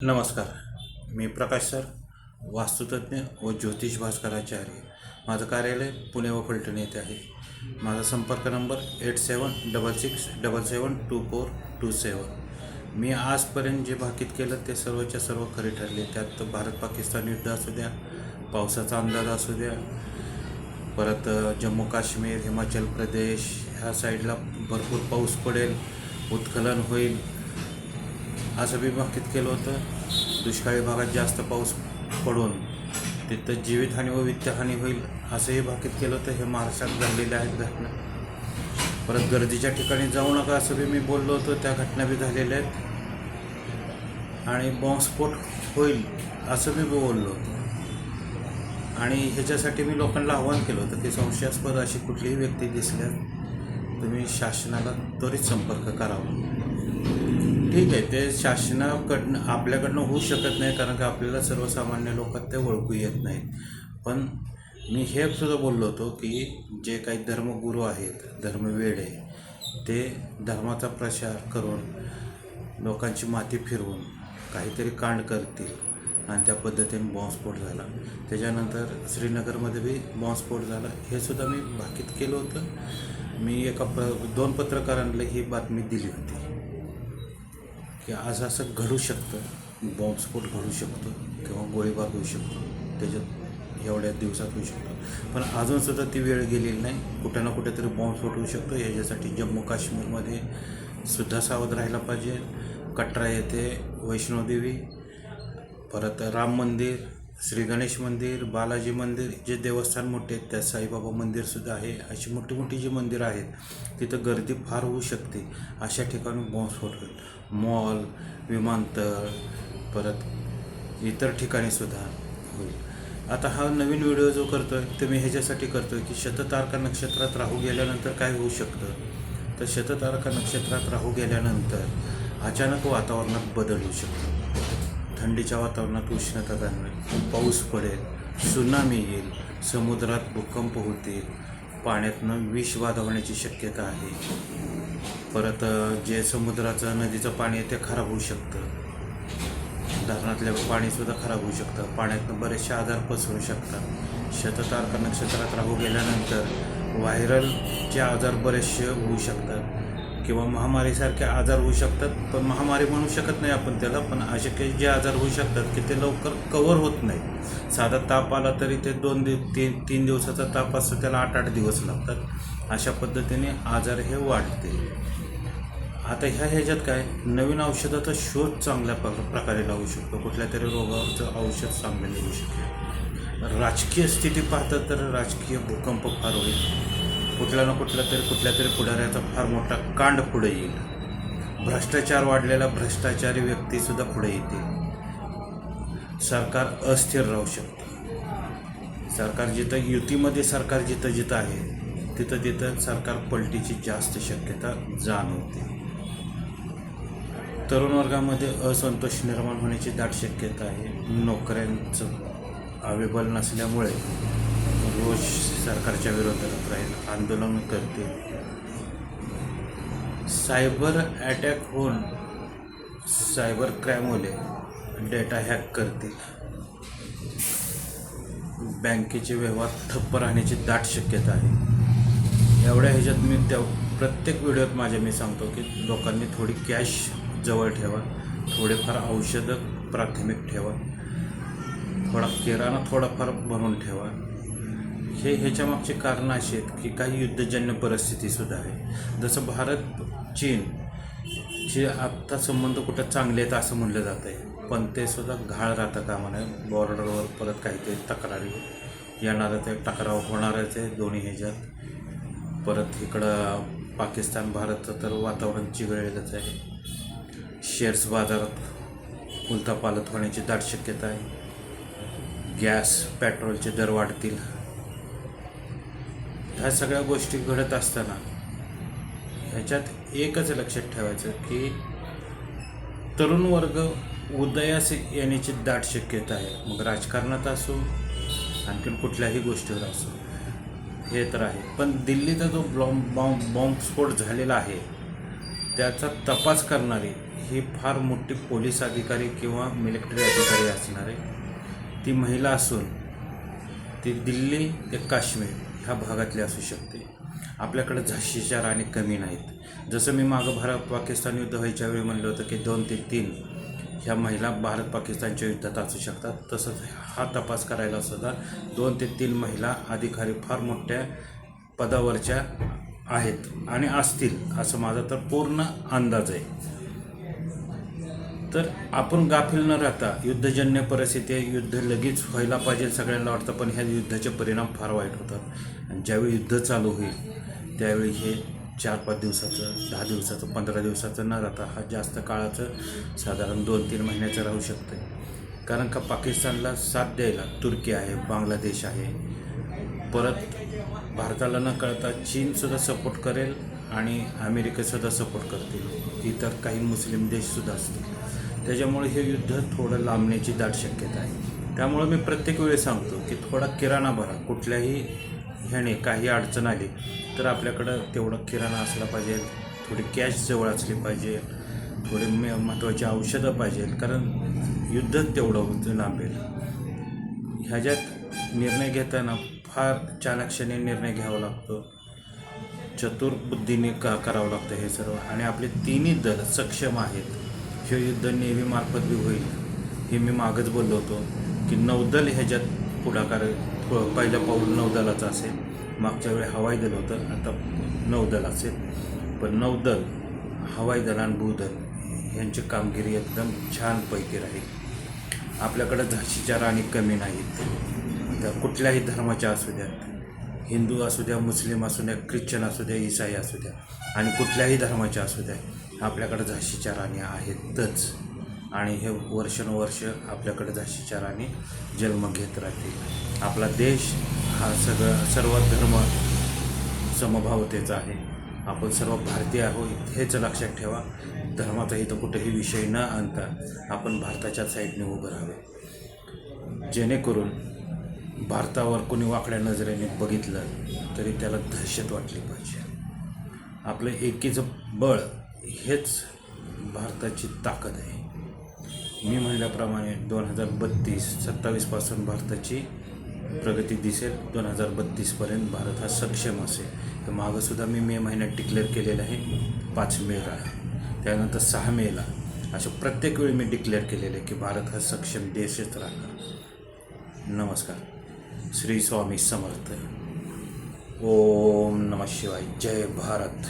नमस्कार. मी प्रकाश सर, वास्तुतज्ञ व ज्योतिष भास्कराचार्य. माझं कार्यालय पुणे व फलटण येथे आहे. माझा संपर्क नंबर 8766772427. मी आजपर्यंत जे भाकीत केलं ते सर्वच्या सर्व खरे ठरले. त्यात भारत पाकिस्तान युद्ध असू द्या, पावसाचा अंदाज असू द्या, परत जम्मू काश्मीर, हिमाचल प्रदेश ह्या साईडला भरपूर पाऊस पडेल, उत्खनन होईल असं मी भाकीत केलं होतं. दुष्काळी भागात जास्त पाऊस पडून तिथं जीवितहानी व वित्तहानी होईल असंही भाकीत केलं होतं. हे महाराष्ट्रात घडलेल्या आहेत घटना. परत गर्दीच्या ठिकाणी जाऊ नका असं बी मी बोललो होतो. त्या घटना बी झालेल्या आहेत. आणि बॉम्बस्फोट होईल असं मी बोललो होतो. आणि ह्याच्यासाठी मी लोकांना आवाहन केलं होतं की संशयास्पद अशी कुठलीही व्यक्ती दिसल्यास तुम्ही शासनाला त्वरित संपर्क करावा. ठीक आहे, ते शासनाकडनं आपल्याकडनं होऊ शकत नाही, कारण की आपल्याला सर्वसामान्य लोकात ते ओळखू येत नाहीत. पण मी हे सुद्धा बोललो होतो की जे काही धर्मगुरू आहेत, धर्मवेडे, ते धर्माचा प्रचार करून लोकांची माती फिरवून काहीतरी कांड करतील आणि त्या पद्धतीने बॉम्बस्फोट झाला. त्याच्यानंतर श्रीनगरमध्ये बी बॉम्बस्फोट झाला. हे सुद्धा मी भाकीत केलं होतं. मी दोन पत्रकारांना ही बातमी दिली होती की असं घडू शकतं, बॉम्बस्फोट घडू शकतो किंवा गोळीबार होऊ शकतो, त्याच्यात एवढ्या दिवसात होऊ शकतो. पण अजूनसुद्धा ती वेळ गेलेली नाही. कुठे ना कुठेतरी बॉम्बस्फोट होऊ शकतो. याच्यासाठी जम्मू काश्मीरमध्ये सुद्धा सावध राहायला पाहिजे. कटरा येथे वैष्णोदेवी, परत राम मंदिर, श्री गणेश मंदिर, बालाजी मंदिर, जे देवस्थान मोठे आहेत, त्यात साईबाबा मंदिरसुद्धा आहे. अशी मोठी मोठी जी मंदिरं आहेत तिथं गर्दी फार होऊ शकते. अशा ठिकाणी बॉम्बस्फोट होईल. मॉल, विमानतळ, परत इतर ठिकाणीसुद्धा होईल. आता हा नवीन व्हिडिओ जो करतो आहे तो मी ह्याच्यासाठी करतो आहे की शततारका नक्षत्रात राहू गेल्यानंतर काय होऊ शकतं. तर शततारका नक्षत्रात राहू गेल्यानंतर अचानक वातावरणात बदल होऊ शकतो. थंडीच्या वातावरणात उष्णता जाणवेल, पाऊस पडेल, सुनामी येईल, समुद्रात भूकंप होतील, पाण्यातनं विषबाधा होण्याची शक्यता आहे. परत जे समुद्राचं नदीचं पाणी आहे ते खराब होऊ शकतं. धरणातलं पाणीसुद्धा खराब होऊ शकतं. पाण्यातनं बरेचसे आजार पसरू शकतात. शततारका नक्षत्रात राहू गेल्यानंतर व्हायरलचे आजार बरेचसे होऊ शकतात किंवा महामारीसारखे आजार होऊ शकतात. पण महामारी म्हणू शकत नाही आपण त्याला. पण असे काही जे आजार होऊ शकतात की ते लवकर कवर होत नाही. साधा ताप आला तरी ते 2-3 दिवसाचा ताप असतो, त्याला 8-8 दिवस लागतात. अशा पद्धतीने आजार हे वाढते. आता ह्याच्यात काय नवीन औषधाचा शोध चांगल्या प्रकारे लावू शकतो. कुठल्या तरी रोगावरचं औषध चांगलं निघू शकेल. राजकीय स्थिती पाहता तर राजकीय भूकंप फार होईल. कुठल्या तरी पुढाऱ्याचा फार मोठा कांड पुढे येईल. भ्रष्टाचार वाढलेला भ्रष्टाचारी व्यक्तीसुद्धा पुढे येतील. सरकार अस्थिर राहू शकतं. सरकार जिथं युतीमध्ये सरकार जिथं आहे तिथं सरकार पलटीची जास्त शक्यता जाणवते. तरुण वर्गामध्ये असंतोष निर्माण होण्याची दाट शक्यता आहे. नोकऱ्यांचं अवेलेबल नसल्यामुळे रोज सरकारच्या विरोधात राहील, आंदोलन करते. सायबर अटॅक होऊन सायबर क्राईमवाले डेटा हॅक करतील. बँकेचे व्यवहार ठप्प राहण्याची दाट शक्यता आहे. एवढ्या ह्याच्यात मी प्रत्येक व्हिडिओत मी सांगतो की लोकांनी थोडी कॅश जवळ ठेवा, थोडेफार औषधं प्राथमिक ठेवा, थोडा किराणा थोडाफार भरून ठेवा. ह्याच्या मागचे कारणं अशी आहेत की काही युद्धजन्य परिस्थितीसुद्धा आहे. जसं भारत चीनचे आत्ता संबंध कुठं चांगले आहेत असं म्हणलं जात आहे, पण ते सुद्धा घाळ राहतं कामा नये. बॉर्डरवर परत काहीतरी तक्रारी येणारच आहे, टकराव होणारच आहे दोन्ही ह्याच्यात. परत इकडं पाकिस्तान भारतचं तर वातावरण चिघळलेलंच आहे. शेअर्स बाजारात उलथापालथ होण्याची दाट शक्यता आहे. गॅस, पेट्रोलचे दर वाढतील. ह्या सगळ्या गोष्टी घडत असताना ह्याच्यात एकच लक्षात ठेवायचं की तरुण वर्ग उदयास येण्याची दाट शक्यता आहे. मग राजकारणात असो, आणखीन कुठल्याही गोष्टीवर असो, हे तर आहे. पण दिल्लीचा जो बॉम्बस्फोट झालेला आहे त्याचा तपास करणारी ही फार मोठी पोलीस अधिकारी किंवा मिलिटरी अधिकारी असणार आहे. ती महिला असून ती दिल्ली ते काश्मीर ह्या भागातली असू शकते. आपल्याकडे झाशीच्या राणी कमी नाहीत. जसं मी मागं भारत पाकिस्तान युद्ध व्हायच्या वेळी म्हणलं होतं की 2 ते 3 ह्या महिला भारत पाकिस्तानच्या युद्धात असू शकतात, तसंच हा तपास करायला सुद्धा 2 ते 3 महिला अधिकारी फार मोठ्या पदावरच्या आहेत आणि असतील असं माझा तर पूर्ण अंदाज आहे. तर आपण गाफील न राहता, युद्धजन्य परिस्थिती आहे, युद्ध लगेच व्हायला पाहिजे सगळ्यांना वाटतं, पण ह्या युद्धाचे परिणाम फार वाईट होतात. आणि ज्यावेळी युद्ध चालू होईल त्यावेळी हे 4-5 दिवसाचं, 10 दिवसाचं, 15 दिवसाचं न राहता हा जास्त काळाचं साधारण 2-3 महिन्याचं राहू शकतं. कारण का पाकिस्तानला साथ द्यायला तुर्की आहे, बांगलादेश आहे, परत भारताला न कळता चीनसुद्धा सपोर्ट करेल आणि अमेरिकेसुद्धा सपोर्ट करतील, इतर काही मुस्लिम देशसुद्धा असतील. त्याच्यामुळे हे युद्ध थोडं लांबण्याची दाट शक्यता आहे. त्यामुळं मी प्रत्येक वेळी सांगतो की थोडा किराणा भरा. कुठल्याही ह्याने काही अडचण आली तर आपल्याकडं तेवढं किराणा असला पाहिजे, थोडी कॅश जवळ असली पाहिजे, थोडी महत्त्वाची औषधं पाहिजे, कारण युद्ध तेवढं लांबेल. ह्याच्यात निर्णय घेताना फार चालाक्षाने निर्णय घ्यावा लागतो, चतुर बुद्धीने करावं लागतं हे सर्व. आणि आपले तिन्ही दल सक्षम आहेत. हे युद्ध नेव्हीमार्फत बी होईल हे मी मागच बोललो होतो की नौदल ह्याच्यात पुढाकार, पहिलं पाऊल नौदलाचं असेल. मागच्या वेळी हवाई दल होतं, आता नौदल असेल. पण नौदल, हवाई दल आणि भूदल यांची कामगिरी एकदम छानपैकी राहील. आपल्याकडं झाशीच्या राणी कमी नाहीत. त्या कुठल्याही धर्माच्या असू द्या, हिंदू असू द्या, मुस्लिम असू द्या, ख्रिश्चन असू द्या, ईसाई असू द्या, आणि कुठल्याही धर्माच्या असू द्या, आपल्याकडे झाशीच्या राणी आहेतच. आणि हे वर्षानुवर्ष आपल्याकडे झाशीच्या राणी जन्म घेत राहतील. आपला देश हा सर्व धर्म समभावतेचा आहे. आपण सर्व भारतीय आहोत हेच लक्षात ठेवा. धर्माचा इथं कुठेही विषय न आणता आपण भारताच्या साईडने उभं राहावे, जेणेकरून भारतावर कोणी वाकड्या नजरेने बघितलं तरी त्याला दहशत वाटली पाहिजे. आपलं एकीचं बळ हेच भारताची ताकद आहे. मी म्हणल्याप्रमाणे 2032-27 पासून भारताची प्रगती दिसेल. 2032पर्यंत भारत हा सक्षम असेल. तर मागंसुद्धा मी मे महिन्यात डिक्लेअर केलेलं आहे 5 मेला, त्यानंतर 6 मेला, असं प्रत्येक वेळी मी डिक्लेअर केलेलं आहे की भारत हा सक्षम देशच राहणार. नमस्कार. श्री स्वामी समर्थ. ओम नमः शिवाय. जय भारत.